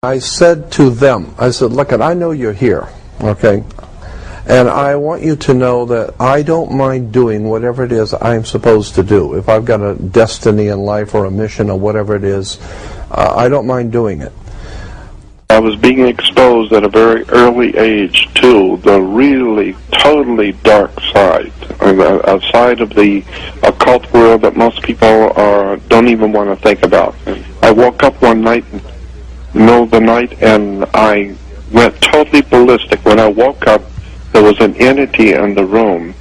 I said to them, I said, look, I know you're here, okay? And I want you to know that I don't mind doing whatever it is I'm supposed to do. If I've got a destiny in life or a mission or whatever it is, I don't mind doing it. I was being exposed at a very early age to the really totally dark side, a side of the occult world that most people don't even want to think about. I woke up one night, in the middle of the night, and I went totally ballistic. When I woke up, there was an entity in the room,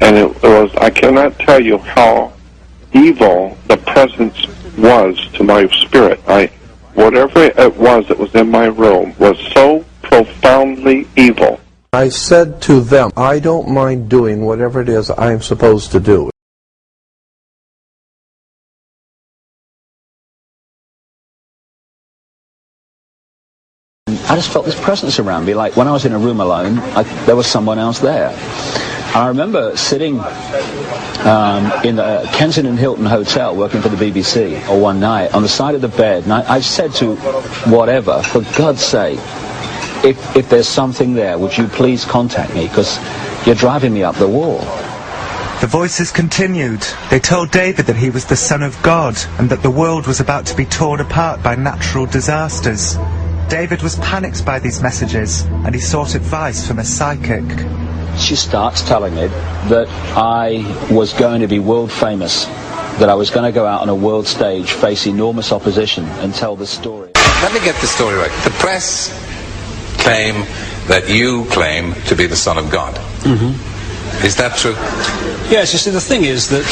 and it was, I cannot tell you how evil the presence was to my spirit. Whatever it was that was in my room was so profoundly evil. I said to them, I don't mind doing whatever it is I'm supposed to do. I just felt this presence around me, like when I was in a room alone, there was someone else there. I remember sitting in the Kensington Hilton Hotel working for the BBC or one night on the side of the bed, and I said to whatever, for God's sake, if there's something there, would you please contact me, because you're driving me up the wall. The voices continued. They told David that he was the Son of God and that the world was about to be torn apart by natural disasters. David was panicked by these messages, and he sought advice from a psychic. She starts telling me that I was going to be world famous, that I was going to go out on a world stage, face enormous opposition, and tell the story. Let me get the story right. The press claim that you claim to be the Son of God. Mm-hmm. Is that true? Yes, you see, the thing is that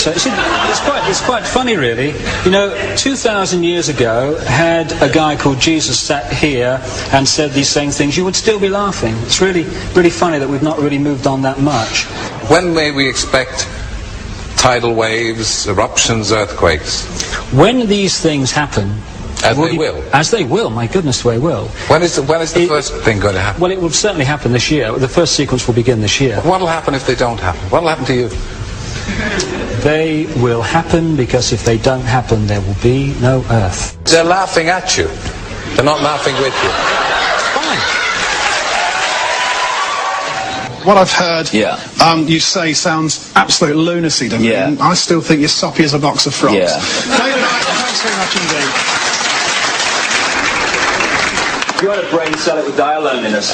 it's quite funny, really. You know, 2,000 years ago, had a guy called Jesus sat here and said these same things, you would still be laughing. It's really, really funny that we've not really moved on that much. When may we expect tidal waves, eruptions, earthquakes? When these things happen... As they will? As they will, my goodness, they will. When is the first thing going to happen? Well, it will certainly happen this year. The first sequence will begin this year. What will happen if they don't happen? What will happen to you? They will happen, because if they don't happen, there will be no Earth. They're laughing at you. They're not laughing with you. Fine. What I've heard you say sounds absolute lunacy to me. Yeah. I still think you're soppy as a box of frogs. Yeah. David Icke, thanks very much indeed. If you want a brain, sell it with dialoneliness.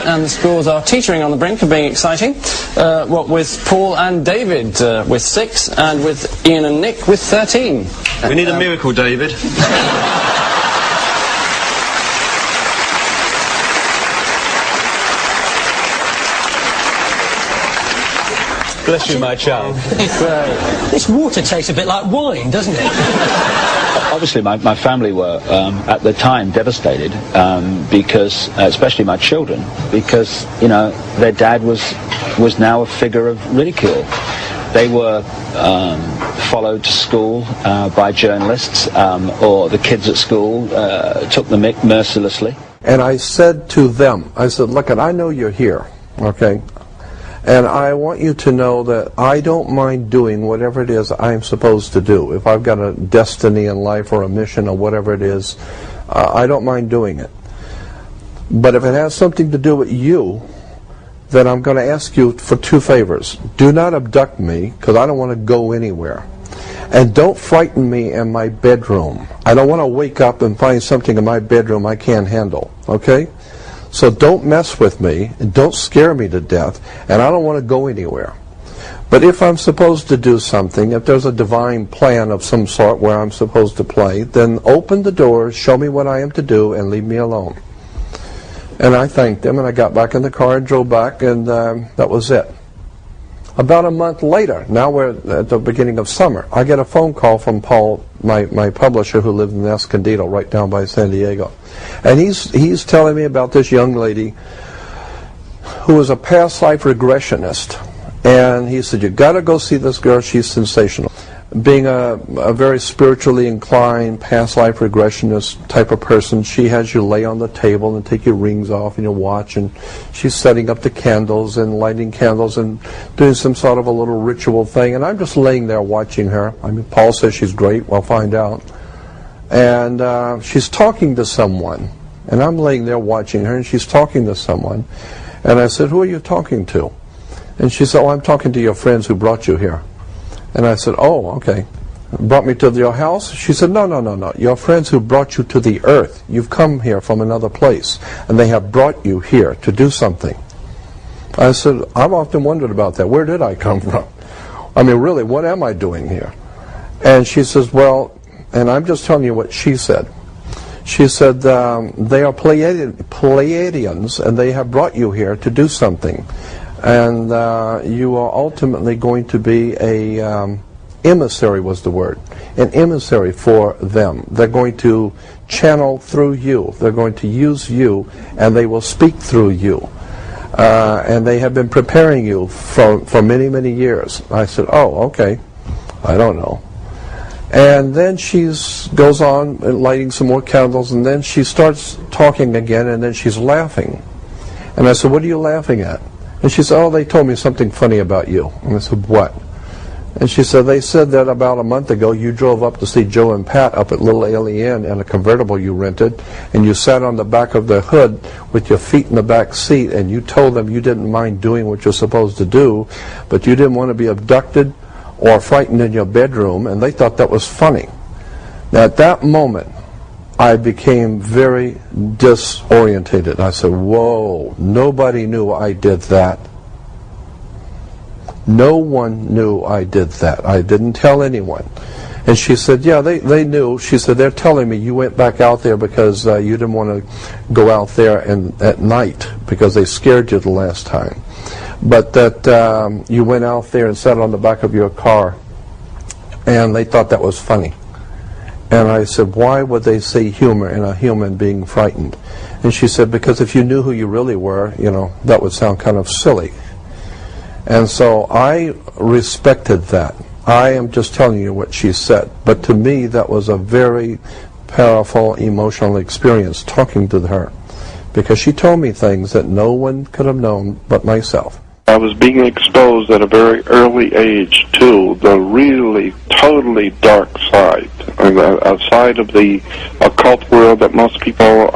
And the scores are teetering on the brink of being exciting. What with Paul and David with 6, and with Ian and Nick with 13. We need a miracle, David. Bless you, my child. This water tastes a bit like wine, doesn't it? Obviously, my family were, at the time, devastated, because, especially my children, because, you know, their dad was now a figure of ridicule. They were followed to school by journalists, or the kids at school took the mick mercilessly. And I said to them, I said, look, I know you're here, okay? And I want you to know that I don't mind doing whatever it is I'm supposed to do. If I've got a destiny in life or a mission or whatever it is, I don't mind doing it. But if it has something to do with you, then I'm going to ask you for 2 favors. Do not abduct me, because I don't want to go anywhere. And don't frighten me in my bedroom. I don't want to wake up and find something in my bedroom I can't handle, okay? So don't mess with me, and don't scare me to death, and I don't want to go anywhere. But if I'm supposed to do something, if there's a divine plan of some sort where I'm supposed to play, then open the doors, show me what I am to do, and leave me alone. And I thanked them, and I got back in the car and drove back, and that was it. About a month later, now we're at the beginning of summer, I get a phone call from Paul, my publisher, who lived in Escondido, right down by San Diego. And he's telling me about this young lady who was a past life regressionist. And he said, you got to go see this girl, she's sensational. Being a very spiritually inclined, past life regressionist type of person, she has you lay on the table and take your rings off and your watch, and she's setting up the candles and lighting candles and doing some sort of a little ritual thing. And I'm just laying there watching her. I mean, Paul says she's great, we'll find out. And she's talking to someone. And I'm laying there watching her, and she's talking to someone. And I said, who are you talking to? And she said, oh, I'm talking to your friends who brought you here. And I said, oh, okay. Brought me to your house? She said, no. Your friends who brought you to the earth. You've come here from another place, and they have brought you here to do something. I said, I've often wondered about that. Where did I come from? I mean, really, what am I doing here? And she says, well, and I'm just telling you what she said. She said, they are Pleiadians, and they have brought you here to do something. And you are ultimately going to be a emissary, was the word, an emissary for them. They're going to channel through you. They're going to use you, and they will speak through you. And they have been preparing you for many, many years. I said, oh, okay. I don't know. And then she goes on lighting some more candles, and then she starts talking again, and then she's laughing. And I said, what are you laughing at? And she said, oh, they told me something funny about you. And I said, what? And she said, they said that about a month ago you drove up to see Joe and Pat up at Little Alien in a convertible you rented, and you sat on the back of the hood with your feet in the back seat, and you told them you didn't mind doing what you're supposed to do, but you didn't want to be abducted or frightened in your bedroom, and they thought that was funny. Now, at that moment, I became very disorientated. I said, whoa, nobody knew I did that. No one knew I did that. I didn't tell anyone. And she said, yeah, they knew. She said, they're telling me you went back out there because you didn't want to go out there at night because they scared you the last time. But that you went out there and sat on the back of your car, and they thought that was funny. And I said, why would they see humor in a human being frightened? And she said, because if you knew who you really were, that would sound kind of silly. And so I respected that. I am just telling you what she said. But to me, that was a very powerful emotional experience talking to her, because she told me things that no one could have known but myself. I was being exposed at a very early age to the really totally dark side, a side of the occult world that most people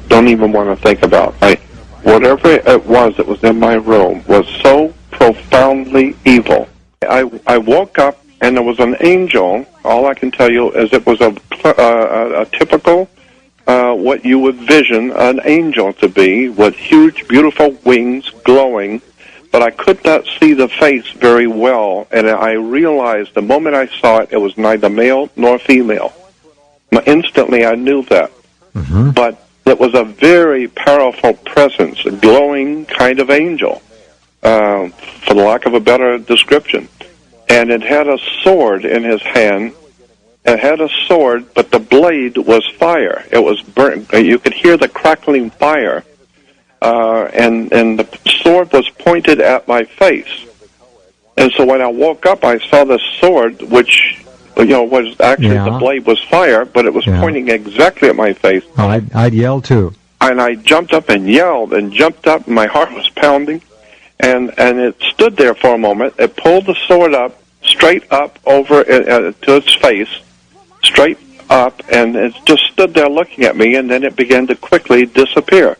don't even want to think about. Whatever it was that was in my room was so profoundly evil. I woke up and there was an angel. All I can tell you is it was a typical what you would vision an angel to be, with huge, beautiful wings glowing. But I could not see the face very well, and I realized the moment I saw it, it was neither male nor female. Instantly, I knew that. Mm-hmm. But it was a very powerful presence, a glowing kind of angel, for the lack of a better description. And it had a sword in his hand. It had a sword, but the blade was fire. It was burnt. You could hear the crackling fire. And the sword was pointed at my face. And so when I woke up, I saw the sword, which, was actually, the blade was fire, but it was pointing exactly at my face. Oh, I'd yell too. And I jumped up and yelled and jumped up, and my heart was pounding. And it stood there for a moment. It pulled the sword up, straight up over to its face, straight up, and it just stood there looking at me, and then it began to quickly disappear.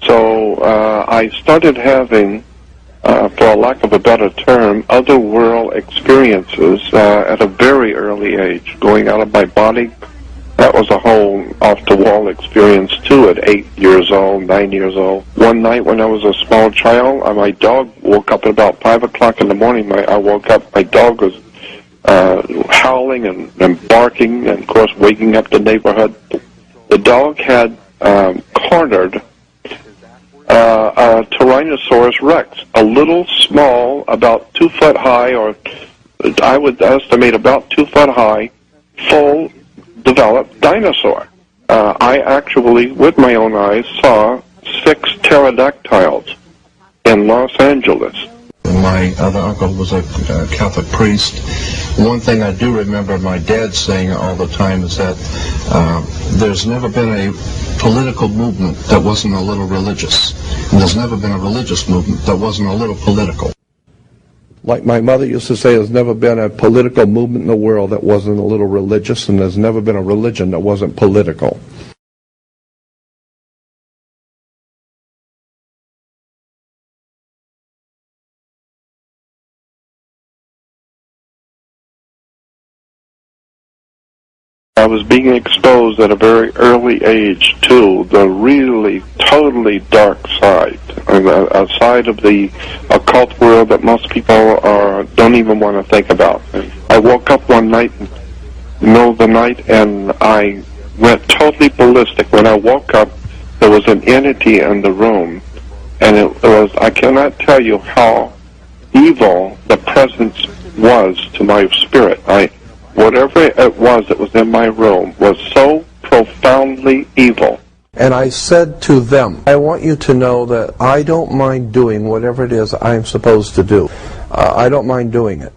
So I started having, for lack of a better term, otherworld experiences at a very early age, going out of my body. That was a whole off-the-wall experience, too, at 8 years old, 9 years old. One night when I was a small child, my dog woke up at about 5 o'clock in the morning. I woke up, my dog was howling and barking, and, of course, waking up the neighborhood. The dog had cornered a Tyrannosaurus Rex, a little small, about 2 foot high, or I would estimate about 2 foot high, full developed dinosaur. I actually, with my own eyes, saw 6 pterodactyls in Los Angeles. My other uncle was a Catholic priest. One thing I do remember my dad saying all the time is that there's never been a political movement that wasn't a little religious. And there's never been a religious movement that wasn't a little political. Like my mother used to say, there's never been a political movement in the world that wasn't a little religious, and there's never been a religion that wasn't political. I was being exposed at a very early age to the really totally dark side, a side of the occult world that most people don't even want to think about. I woke up one night, in the middle of the night, and I went totally ballistic. When I woke up, there was an entity in the room, and it was, I cannot tell you how evil the presence was to my spirit. Whatever it was that was in my room was so profoundly evil. And I said to them, I want you to know that I don't mind doing whatever it is I'm supposed to do. I don't mind doing it.